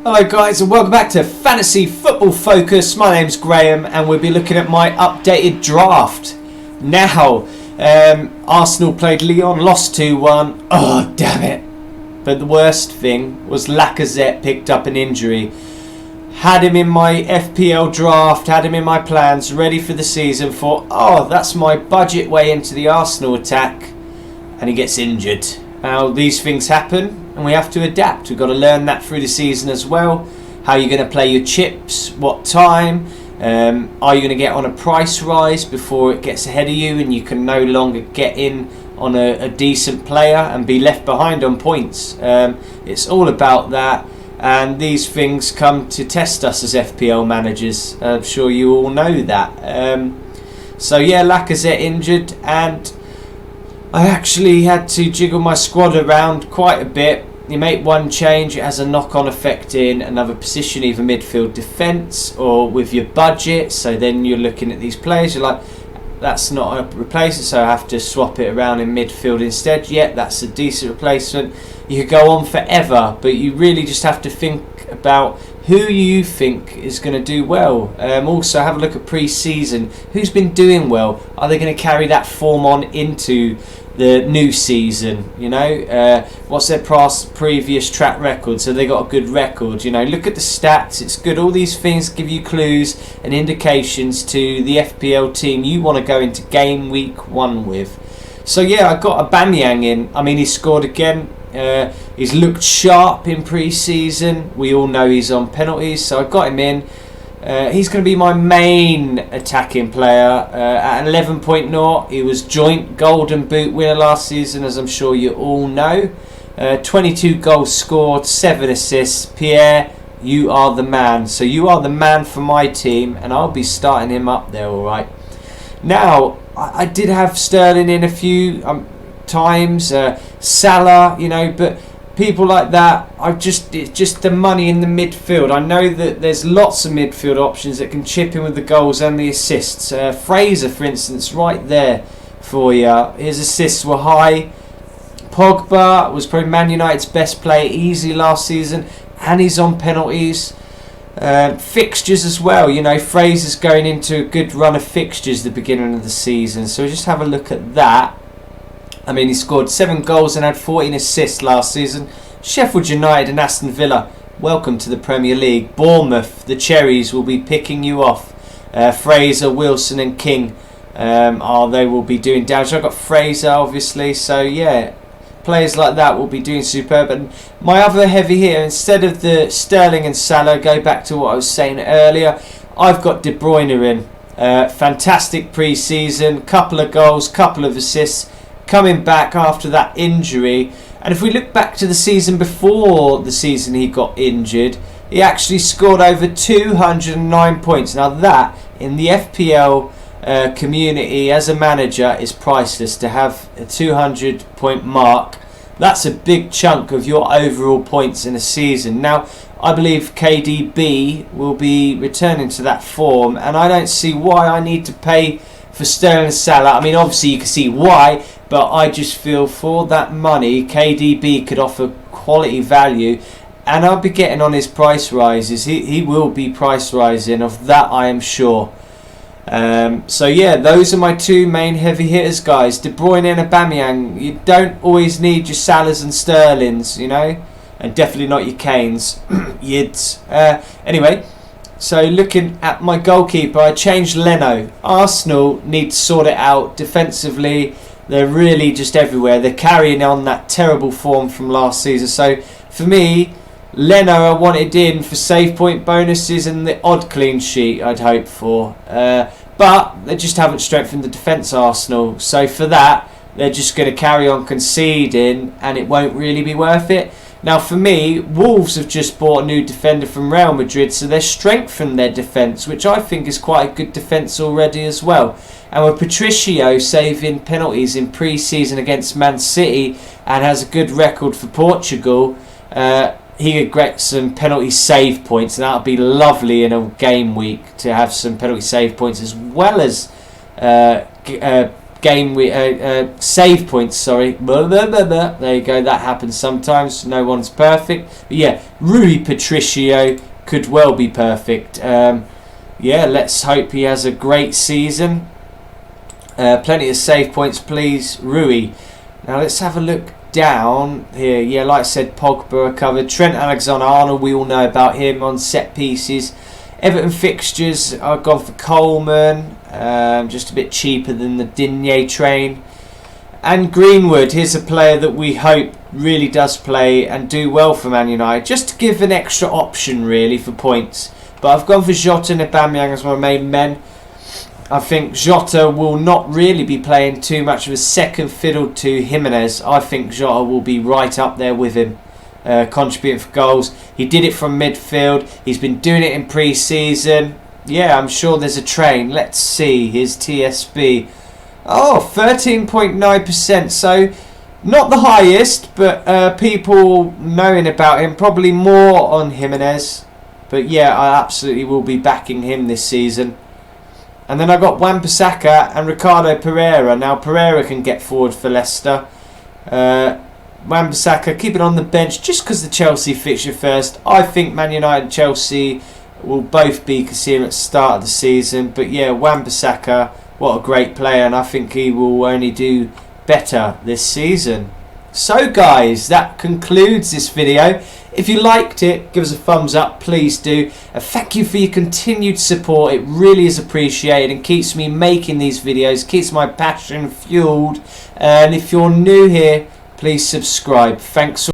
Hello guys and welcome back to Fantasy Football Focus. My name's Graham and we'll be looking at my updated draft. Now, Arsenal played Lyon, lost 2-1. Oh, damn it. But the worst thing was Lacazette picked up an injury. Had him in my FPL draft, had him in my plans, ready for the season. Thought, oh, that's my budget way into the Arsenal attack. And he gets injured. Now, these things happen. And we have to adapt. We've got to learn that through the season as well. How you're going to play your chips, what time. Are you going to get on a price rise before it gets ahead of you and you can no longer get in on a decent player and be left behind on points. It's all about that. And these things come to test us as FPL managers. I'm sure you all know that. So yeah, Lacazette injured and I actually had to jiggle my squad around quite a bit. You make one change, it has a knock-on effect in another position, either midfield, defence, or with your budget. So then you're looking at these players, you're like, that's not a replacement, so I have to swap it around in midfield instead. Yeah, that's a decent replacement. You could go on forever, but you really just have to think about who you think is going to do well. Also, have a look at pre-season. Who's been doing well? Are they going to carry that form on into the new season? You know, what's their previous track record? So they got a good record. You know, look at the stats. It's good. All these things give you clues and indications to the FPL team you want to go into game week 1 with. So yeah, I got Aubameyang in. I mean, he scored again. He's looked sharp in pre-season. We all know he's on penalties, so I got him in. He's going to be my main attacking player at 11.0. He was joint Golden Boot winner last season, as I'm sure you all know. 22 goals scored, 7 assists. Pierre, you are the man. So you are the man for my team, and I'll be starting him up there, all right. Now, I did have Sterling in a few times, Salah, you know, but people like that, it's just the money in the midfield. I know that there's lots of midfield options that can chip in with the goals and the assists. Fraser, for instance, right there for you. His assists were high. Pogba was probably Man United's best player easily last season, and he's on penalties. Fixtures as well, you know, Fraser's going into a good run of fixtures at the beginning of the season, so just have a look at that. I mean, he scored 7 goals and had 14 assists last season. Sheffield United and Aston Villa, welcome to the Premier League. Bournemouth, the Cherries will be picking you off. Fraser, Wilson and King, they will be doing damage. I've got Fraser, obviously, so yeah, players like that will be doing superb. And my other heavy hitter, instead of the Sterling and Salah, go back to what I was saying earlier, I've got De Bruyne in. Fantastic pre-season, couple of goals, couple of assists, coming back after that injury. And if we look back to the season before the season he got injured, he actually scored over 209 points. Now that, in the FPL community as a manager, is priceless. To have a 200 point mark, that's a big chunk of your overall points in a season. Now, I believe KDB will be returning to that form, and I don't see why I need to pay for Sterling and Salah. I mean, obviously you can see why, but I just feel for that money, KDB could offer quality value, and I'll be getting on his price rises. He will be price rising, of that I am sure. So yeah, those are my two main heavy hitters, guys. De Bruyne and Aubameyang. You don't always need your Salahs and Sterlings, you know, and definitely not your Kanes, Yids. Anyway. So looking at my goalkeeper, I changed Leno. Arsenal need to sort it out defensively. They're really just everywhere. They're carrying on that terrible form from last season. So for me, Leno I wanted in for save point bonuses and the odd clean sheet I'd hoped for. But they just haven't strengthened the defence, Arsenal. So for that, they're just going to carry on conceding and it won't really be worth it. Now for me, Wolves have just bought a new defender from Real Madrid, so they've strengthened their defence, which I think is quite a good defence already as well. And with Patricio saving penalties in pre-season against Man City and has a good record for Portugal, he could get some penalty save points, and that would be lovely in a game week to have some penalty save points as well as save points. Sorry, blah, blah, blah, blah. There you go. That happens sometimes. No one's perfect. But yeah, Rui Patricio could well be perfect. Yeah, let's hope he has a great season. Plenty of save points, please, Rui. Now let's have a look down here. Yeah, like I said, Pogba recovered. Trent Alexander-Arnold, we all know about him on set pieces. Everton fixtures, I've gone for Coleman, just a bit cheaper than the Digne train. And Greenwood, here's a player that we hope really does play and do well for Man United, just to give an extra option really for points. But I've gone for Jota and Aubameyang as my main men. I think Jota will not really be playing too much of a second fiddle to Jimenez. I think Jota will be right up there with him, contributing for goals. He did it from midfield. He's been doing it in pre-season. Yeah, I'm sure there's a train. Let's see his TSB. Oh, 13.9%. So not the highest, but people knowing about him, probably more on Jimenez. But yeah, I absolutely will be backing him this season. And then I got Wan-Bissaka and Ricardo Pereira. Now Pereira can get forward for Leicester. Wan-Bissaka, keep it on the bench just because the Chelsea fixture first. I think Man United and Chelsea will both be considered at the start of the season. But yeah, Wan-Bissaka, what a great player, and I think he will only do better this season. So guys, that concludes this video. If you liked it, give us a thumbs up, please do. Thank you for your continued support. It really is appreciated and keeps me making these videos, keeps my passion fueled. And if you're new here, please subscribe. Thanks.